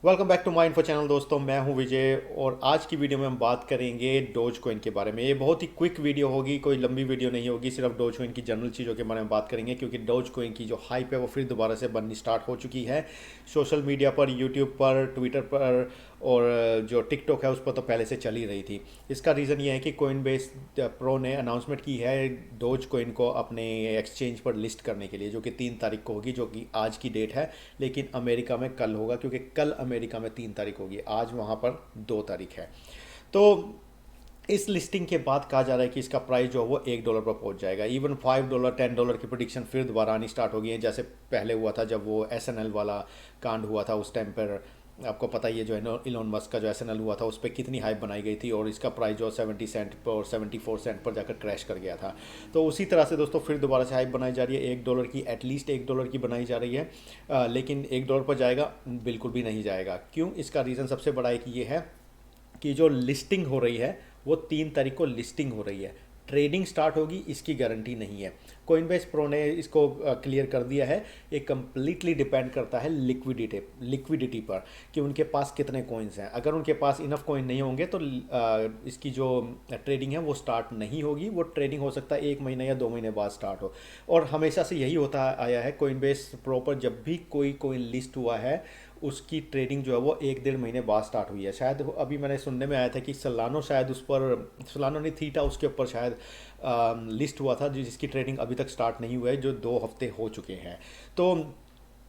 Welcome back to my info channel दोस्तों। मैं हूं विजय और आज की वीडियो में हम बात करेंगे डोज कॉइन के बारे में। ये बहुत ही क्विक वीडियो होगी, कोई लंबी वीडियो नहीं होगी। सिर्फ डोज कॉइन की जनरल चीज़ों के बारे में बात करेंगे क्योंकि डोज कॉइन की जो हाइप है वो फिर दोबारा से बननी स्टार्ट हो चुकी है। सोशल मीडिया पर, यूट्यूब पर, ट्विटर पर और जो टिकटॉक है उस पर तो पहले से चल ही रही थी। इसका रीज़न ये है कि कोइन बेस प्रो ने अनाउंसमेंट की है डोज कॉइन को अपने एक्सचेंज पर लिस्ट करने के लिए, जो कि 3 तारीख को होगी, जो कि आज की डेट है। लेकिन अमेरिका में कल होगा क्योंकि कल अमेरिका में 3 तारीख होगी, आज वहाँ पर 2 तारीख है। तो इस लिस्टिंग के बाद कहा जा रहा है कि इसका प्राइस जो है वो $1 पर पहुंच जाएगा। इवन $5 $10 की प्रोडिक्शन फिर दोबारा आनी स्टार्ट हो गई है, जैसे पहले हुआ था जब वो एसएनएल वाला कांड हुआ था। उस टाइम पर आपको पता ही है जो है इलोन मस्क का जो एसएनएल हुआ था उस पर कितनी हाइप बनाई गई थी और इसका प्राइस जो 70 सेंट पर और 74 सेंट पर जाकर क्रैश कर गया था। तो उसी तरह से दोस्तों फिर दोबारा से हाइप बनाई जा रही है $1 की, एटलीस्ट $1 की बनाई जा रही है। लेकिन $1 पर जाएगा बिल्कुल भी नहीं जाएगा। क्यों? इसका रीज़न सबसे बड़ा एक ये है कि जो लिस्टिंग हो रही है वो 3 तारीख को लिस्टिंग हो रही है। ट्रेडिंग स्टार्ट होगी इसकी गारंटी नहीं है। कोइनबेस प्रो ने इसको क्लियर कर दिया है। ये कम्प्लीटली डिपेंड करता है लिक्विडिटी पर कि उनके पास कितने कॉइन्स हैं। अगर उनके पास इनफ कॉइन नहीं होंगे तो इसकी जो ट्रेडिंग है वो स्टार्ट नहीं होगी। वो ट्रेडिंग हो सकता है 1 महीने या 2 महीने बाद स्टार्ट हो। और हमेशा से यही होता आया है। कोइनबेस प्रो पर जब भी कोई कॉइन लिस्ट हुआ है उसकी ट्रेडिंग जो है वो 1 डेढ़ महीने बाद स्टार्ट हुई है। शायद अभी मैंने सुनने में आया था कि सलानो, शायद उस पर सलानो नहीं, थीटा उसके ऊपर शायद लिस्ट हुआ था जिसकी ट्रेडिंग अभी तक स्टार्ट नहीं हुआ है, जो 2 हफ्ते हो चुके हैं। तो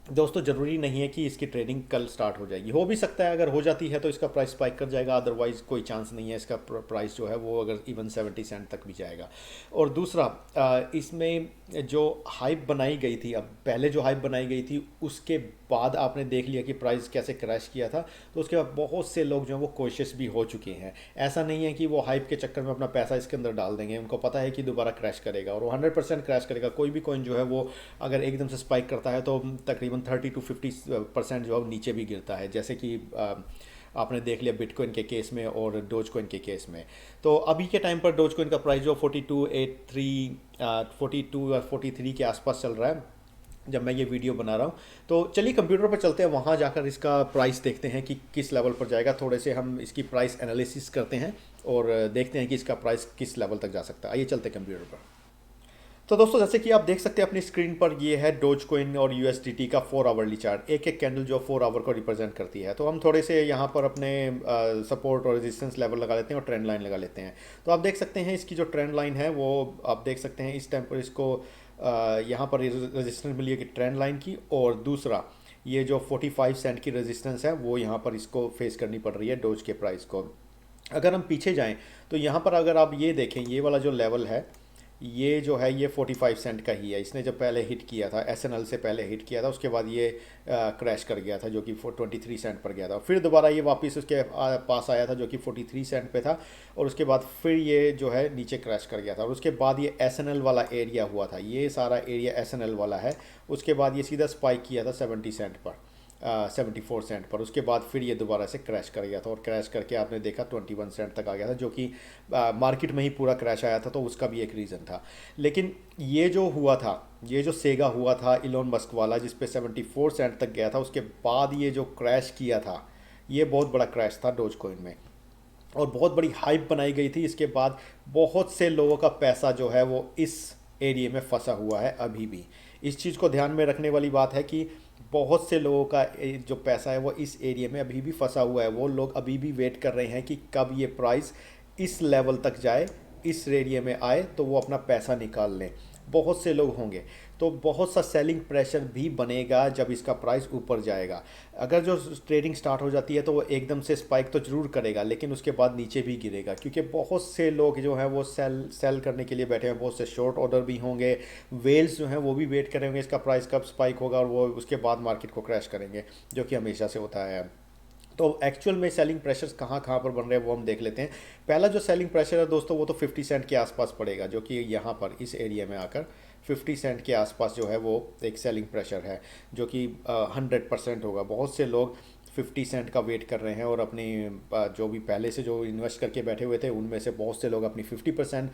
दोस्तों ज़रूरी नहीं है कि इसकी ट्रेडिंग कल स्टार्ट हो जाएगी। हो भी सकता है, अगर हो जाती है तो इसका प्राइस स्पाइक कर जाएगा, अदरवाइज़ कोई चांस नहीं है। इसका प्राइस जो है वो अगर इवन 70 सेंट तक भी जाएगा। और दूसरा, इसमें जो हाइप बनाई गई थी, अब पहले जो हाइप बनाई गई थी उसके बाद आपने देख लिया कि प्राइस कैसे क्रैश किया था। तो उसके बाद बहुत से लोग जो हैं वो कोशिश भी हो चुके हैं। ऐसा नहीं है कि वो हाइप के चक्कर में अपना पैसा इसके अंदर डाल देंगे। उनको पता है कि दोबारा क्रैश करेगा और वो 100% क्रैश करेगा। कोई भी कॉइन जो है वो अगर एकदम से स्पाइक करता है तो तकरीबन 30 to 50% जो है नीचे भी गिरता है, जैसे कि आपने देख लिया बिटकॉइन के केस में और डोज कॉइन के केस में। तो अभी के टाइम पर डोज कॉइन का प्राइस जो 42 या 43 के आसपास चल रहा है जब मैं ये वीडियो बना रहा हूँ। तो चलिए कंप्यूटर पर चलते हैं, वहाँ जाकर इसका प्राइस देखते हैं कि किस लेवल पर जाएगा। थोड़े से हम इसकी प्राइस एनालिसिस करते हैं और देखते हैं कि इसका प्राइस किस लेवल तक जा सकता है। आइए चलते हैं कंप्यूटर पर। तो दोस्तों जैसे कि आप देख सकते हैं अपनी स्क्रीन पर, ये है डोज कॉइन और यूएसडीटी का 4 आवरली चार्ट। एक एक कैंडल जो 4 आवर को रिप्रेजेंट करती है। तो हम थोड़े से यहाँ पर अपने सपोर्ट और रेजिस्टेंस लेवल लगा लेते हैं और ट्रेंड लाइन लगा लेते हैं। तो आप देख सकते हैं इसकी जो ट्रेंड लाइन है वो आप देख सकते हैं इस टाइम पर इसको यहाँ पर रेजिस्टेंस मिली है कि ट्रेंड लाइन की, और दूसरा ये जो 45 सेंट की रेजिस्टेंस है वो यहाँ पर इसको फेस करनी पड़ रही है डोज के प्राइस को। अगर हम पीछे जाएं तो यहाँ पर अगर आप ये देखें, ये वाला जो लेवल है ये जो है ये 45 सेंट का ही है। इसने जब पहले हिट किया था, एसएनएल से पहले हिट किया था, उसके बाद ये क्रैश कर गया था जो कि 23 सेंट पर गया था। फिर दोबारा ये वापस उसके पास आया था जो कि 43 सेंट पे था, और उसके बाद फिर ये जो है नीचे क्रैश कर गया था। और उसके बाद ये एसएनएल वाला एरिया हुआ था, ये सारा एरिया एसएनएल वाला है। उसके बाद ये सीधा स्पाइक किया था 70 सेंट पर, 74 सेंट पर। उसके बाद फिर ये दोबारा से क्रैश कर गया था और क्रैश करके आपने देखा 21 सेंट तक आ गया था, जो कि मार्केट में ही पूरा क्रैश आया था। तो उसका भी एक रीज़न था। लेकिन ये जो हुआ था, ये जो सेगा हुआ था इलोन मस्क वाला जिस पे 74 सेंट तक गया था, उसके बाद ये जो क्रैश किया था ये बहुत बड़ा क्रैश था डोज कॉइन में और बहुत बड़ी हाइप बनाई गई थी। इसके बाद बहुत से लोगों का पैसा जो है वो इस एरिया में फंसा हुआ है अभी भी। इस चीज़ को ध्यान में रखने वाली बात है कि बहुत से लोगों का जो पैसा है वो इस एरिया में अभी भी फंसा हुआ है। वो लोग अभी भी वेट कर रहे हैं कि कब ये प्राइस इस लेवल तक जाए, इस एरिया में आए तो वो अपना पैसा निकाल लें। बहुत से लोग होंगे, तो बहुत सा सेलिंग प्रेशर भी बनेगा जब इसका प्राइस ऊपर जाएगा। अगर जो ट्रेडिंग स्टार्ट हो जाती है तो वो एकदम से स्पाइक तो ज़रूर करेगा, लेकिन उसके बाद नीचे भी गिरेगा क्योंकि बहुत से लोग जो हैं वो सेल करने के लिए बैठे हैं। बहुत से शॉर्ट ऑर्डर भी होंगे। वेल्स जो हैं वो भी वेट करेंगे इसका प्राइस कब स्पाइक होगा और वो उसके बाद मार्केट को क्रैश करेंगे, जो कि हमेशा से होता है। तो एक्चुअल में सेलिंग प्रेशर्स कहाँ कहाँ पर बन रहे हैं वो हम देख लेते हैं। पहला जो सेलिंग प्रेशर है दोस्तों वो तो 50 सेंट के आसपास पड़ेगा, जो कि यहाँ पर इस एरिया में आकर 50 सेंट के आसपास जो है वो एक सेलिंग प्रेशर है, जो कि 100% होगा। बहुत से लोग 50 सेंट का वेट कर रहे हैं और अपनी जो भी पहले से जो इन्वेस्ट करके बैठे हुए थे उनमें से बहुत से लोग अपनी 50%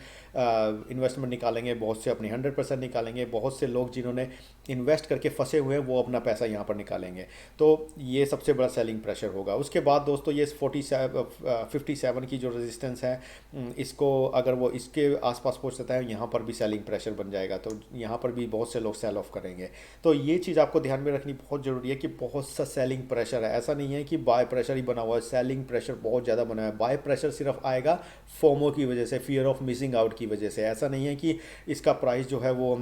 इन्वेस्टमेंट निकालेंगे, बहुत से अपनी 100% निकालेंगे, बहुत से लोग जिन्होंने इन्वेस्ट करके फंसे हुए हैं वो अपना पैसा यहाँ पर निकालेंगे। तो ये सबसे बड़ा सेलिंग प्रेशर होगा। उसके बाद दोस्तों ये 57 की जो रेजिस्टेंस है, इसको अगर वो इसके आसपास पहुँच जाता है यहाँ पर भी सेलिंग प्रेशर बन जाएगा, तो यहाँ पर भी बहुत से लोग सेल ऑफ करेंगे। तो ये चीज़ आपको ध्यान में रखनी बहुत ज़रूरी है कि बहुत सा सेलिंग प्रेशर है। ऐसा नहीं है कि बाय प्रेशर ही बना हुआ है, सेलिंग प्रेशर बहुत ज़्यादा बना है। बाय प्रेशर सिर्फ आएगा फोमो की वजह से, फियर ऑफ मिसिंग आउट की वजह से। ऐसा नहीं है कि इसका प्राइस जो है वो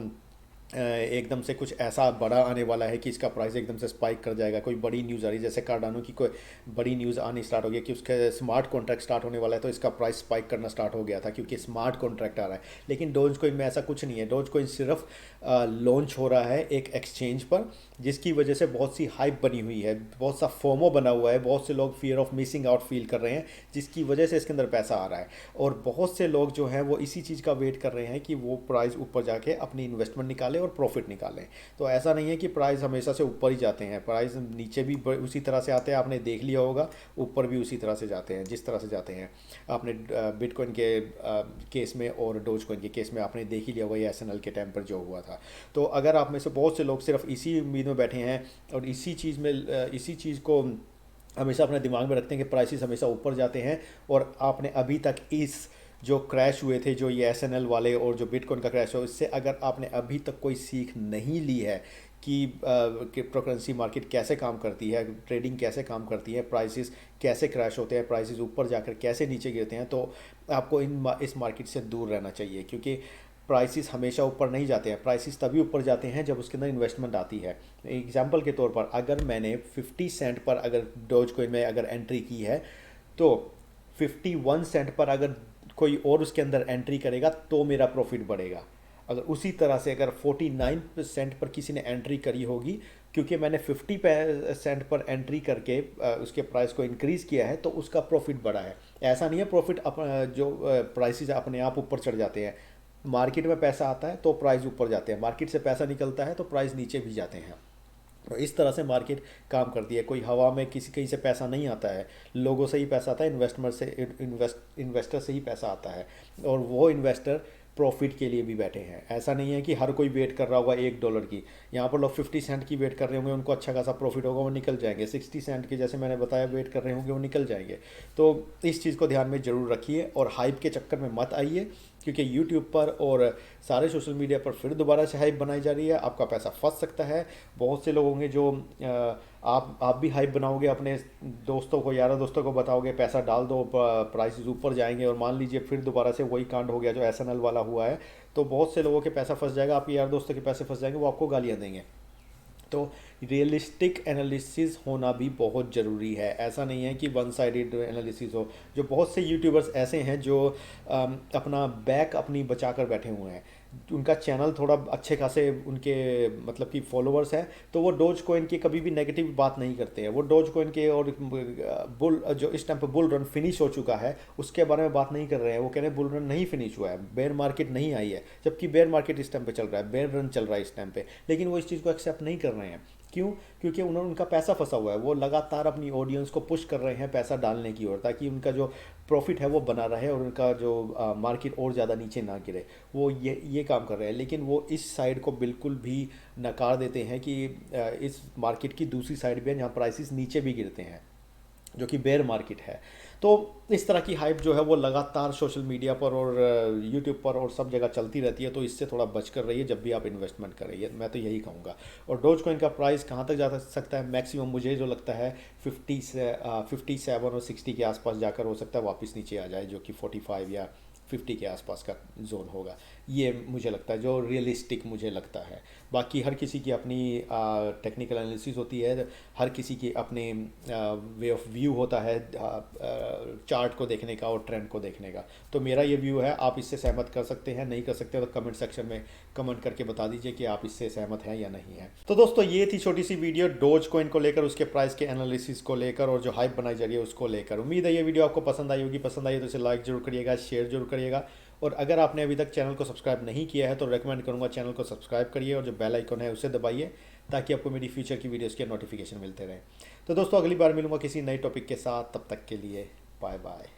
एकदम से कुछ ऐसा बड़ा आने वाला है कि इसका प्राइस एकदम से स्पाइक कर जाएगा। कोई बड़ी न्यूज़ आ रही है, जैसे कार्डानो की कोई बड़ी न्यूज़ आनी स्टार्ट हो गई कि उसके स्मार्ट कॉन्ट्रैक्ट स्टार्ट होने वाला है, तो इसका प्राइस स्पाइक करना स्टार्ट हो गया था क्योंकि स्मार्ट कॉन्ट्रैक्ट आ रहा है। लेकिन डोज कॉइन में ऐसा कुछ नहीं है। डोज कॉइन सिर्फ लॉन्च हो रहा है एक एक्सचेंज पर, जिसकी वजह से बहुत सी हाइप बनी हुई है, बहुत सा फोमो बना हुआ है, बहुत से लोग fear of missing out feel कर रहे हैं, जिसकी वजह से इसके अंदर पैसा आ रहा है। और बहुत से लोग जो हैं वो इसी चीज़ का वेट कर रहे हैं कि वो प्राइस ऊपर जाके अपनी इन्वेस्टमेंट निकाले और प्रॉफिट निकाले। तो ऐसा नहीं है कि प्राइस हमेशा से ऊपर ही जाते हैं, प्राइस नीचे भी उसी तरह से आते हैं, आपने देख लिया होगा, ऊपर भी उसी तरह से जाते हैं जिस तरह से जाते हैं। आपने बिटकॉइन के केस में और डोज कॉइन के केस में आपने देख ही लिया होगा ये एसएनएल के टाइम पर जो हुआ था। तो अगर आप में से बहुत से लोग सिर्फ इसी उम्मीद में बैठे हैं और इसी चीज़ को हमेशा अपने दिमाग में रखते हैं कि प्राइसेस हमेशा ऊपर जाते हैं, और आपने अभी तक इस जो क्रैश हुए थे, जो ये एसएनएल वाले और जो बिटकॉइन का क्रैश हो, इससे अगर आपने अभी तक कोई सीख नहीं ली है कि क्रिप्टो करेंसी मार्केट कैसे काम करती है, ट्रेडिंग कैसे काम करती है, प्राइसेस कैसे क्रैश होते हैं, प्राइसेस ऊपर जाकर कैसे नीचे गिरते हैं, तो आपको इस मार्केट से दूर रहना चाहिए। क्योंकि प्राइसेस हमेशा ऊपर नहीं जाते हैं, प्राइसेस तभी ऊपर जाते हैं जब उसके अंदर इन्वेस्टमेंट आती है। एग्जांपल के तौर पर अगर मैंने 50 सेंट पर अगर डोज कॉइन में अगर एंट्री की है, तो 51 सेंट पर अगर कोई और उसके अंदर एंट्री करेगा तो मेरा प्रॉफिट बढ़ेगा। अगर उसी तरह से अगर 49% पर किसी ने एंट्री करी होगी, क्योंकि मैंने 50% पर एंट्री करके उसके प्राइस को इंक्रीज़ किया है, तो उसका प्रॉफिट बढ़ा है। ऐसा नहीं है प्रॉफिट जो प्राइसेस अपने आप ऊपर चढ़ जाते हैं। मार्केट में पैसा आता है तो प्राइस ऊपर जाते हैं, मार्केट से पैसा निकलता है तो प्राइस नीचे भी जाते हैं। तो इस तरह से मार्केट काम करती है। कोई हवा में किसी कहीं से पैसा नहीं आता है, लोगों से ही पैसा आता है, इन्वेस्टर से ही पैसा आता है, और वो इन्वेस्टर प्रॉफिट के लिए भी बैठे हैं। ऐसा नहीं है कि हर कोई वेट कर रहा होगा $1 की। यहाँ पर लोग 50 सेंट की वेट कर रहे होंगे, उनको अच्छा खासा प्रॉफिट होगा, वो निकल जाएंगे। 60 सेंट की जैसे मैंने बताया वेट कर रहे होंगे, वो निकल जाएंगे। तो इस चीज़ को ध्यान में ज़रूर रखिए और हाइप के चक्कर में मत आइए, क्योंकि यूट्यूब पर और सारे सोशल मीडिया पर फिर दोबारा से हाइप बनाई जा रही है, आपका पैसा फंस सकता है। बहुत से लोग होंगे जो आप भी हाइप बनाओगे, अपने दोस्तों को, यारों दोस्तों को बताओगे पैसा डाल दो, प्राइसेस ऊपर जाएंगे, और मान लीजिए फिर दोबारा से वही कांड हो गया जो एसएनएल वाला हुआ है, तो बहुत से लोगों के पैसा फंस जाएगा, आपके यार दोस्तों के पैसे फंस जाएंगे, वो आपको गालियाँ देंगे। तो रियलिस्टिक एनालिसिस होना भी बहुत ज़रूरी है। ऐसा नहीं है कि वन साइडेड एनालिसिस हो। जो बहुत से यूट्यूबर्स ऐसे हैं जो अपना बैक अपनी बचा कर बैठे हुए हैं, उनका चैनल थोड़ा अच्छे खासे उनके मतलब कि फॉलोअर्स हैं, तो वो डोज कॉइन की कभी भी नेगेटिव बात नहीं करते हैं। वो डोज कॉइन के और बुल जो इस टाइम पर बुल रन फिनिश हो चुका है उसके बारे में बात नहीं कर रहे हैं। वो कह रहे हैं बुल रन नहीं फिनिश हुआ है, बेयर मार्केट नहीं आई है, जबकि बेयर मार्केट इस टाइम पे चल रहा है, बेयर रन चल रहा है इस टाइम पे। लेकिन वो इस चीज़ को एक्सेप्ट नहीं कर रहे हैं। क्यों? क्योंकि उनका पैसा फंसा हुआ है। वो लगातार अपनी ऑडियंस को पुश कर रहे हैं पैसा डालने की ओर, ताकि उनका जो प्रॉफिट है वो बना रहे और उनका जो मार्केट और ज़्यादा नीचे ना गिरे। वो ये काम कर रहे हैं, लेकिन वो इस साइड को बिल्कुल भी नकार देते हैं कि इस मार्केट की दूसरी साइड भी है जहाँ प्राइसेस नीचे भी गिरते हैं, जो कि बेयर मार्केट है। तो इस तरह की हाइप जो है वो लगातार सोशल मीडिया पर और यूट्यूब पर और सब जगह चलती रहती है। तो इससे थोड़ा बच कर रहिए जब भी आप इन्वेस्टमेंट करें, मैं तो यही कहूँगा। और डोज कॉइन का प्राइस कहाँ तक जा सकता है? मैक्सिमम मुझे जो लगता है 57 और 60 के आसपास जाकर हो सकता है वापस नीचे आ जाए, जो कि 45 या 50 के आसपास का जोन होगा। ये मुझे लगता है, जो रियलिस्टिक मुझे लगता है। बाकी हर किसी की अपनी टेक्निकल एनालिसिस होती है, हर किसी की अपनी वे ऑफ व्यू होता है चार्ट को देखने का और ट्रेंड को देखने का। तो मेरा ये व्यू है, आप इससे सहमत कर सकते हैं, नहीं कर सकते तो कमेंट सेक्शन में कमेंट करके बता दीजिए कि आप इससे सहमत हैं या नहीं है। तो दोस्तों ये थी छोटी सी वीडियो डोज कॉइन को लेकर, उसके प्राइस के एनालिसिस को लेकर और जो हाइप बनाई जा रही है उसको लेकर। उम्मीद है ये वीडियो आपको पसंद आई होगी। पसंद आई तो इसे लाइक जरूर करिएगा, शेयर जरूर करिएगा, और अगर आपने अभी तक चैनल को सब्सक्राइब नहीं किया है तो रेकमेंड करूंगा चैनल को सब्सक्राइब करिए और जो बेल आइकन है उसे दबाइए, ताकि आपको मेरी फ्यूचर की वीडियोज़ के नोटिफिकेशन मिलते रहें। तो दोस्तों अगली बार मिलूंगा किसी नए टॉपिक के साथ, तब तक के लिए बाय बाय।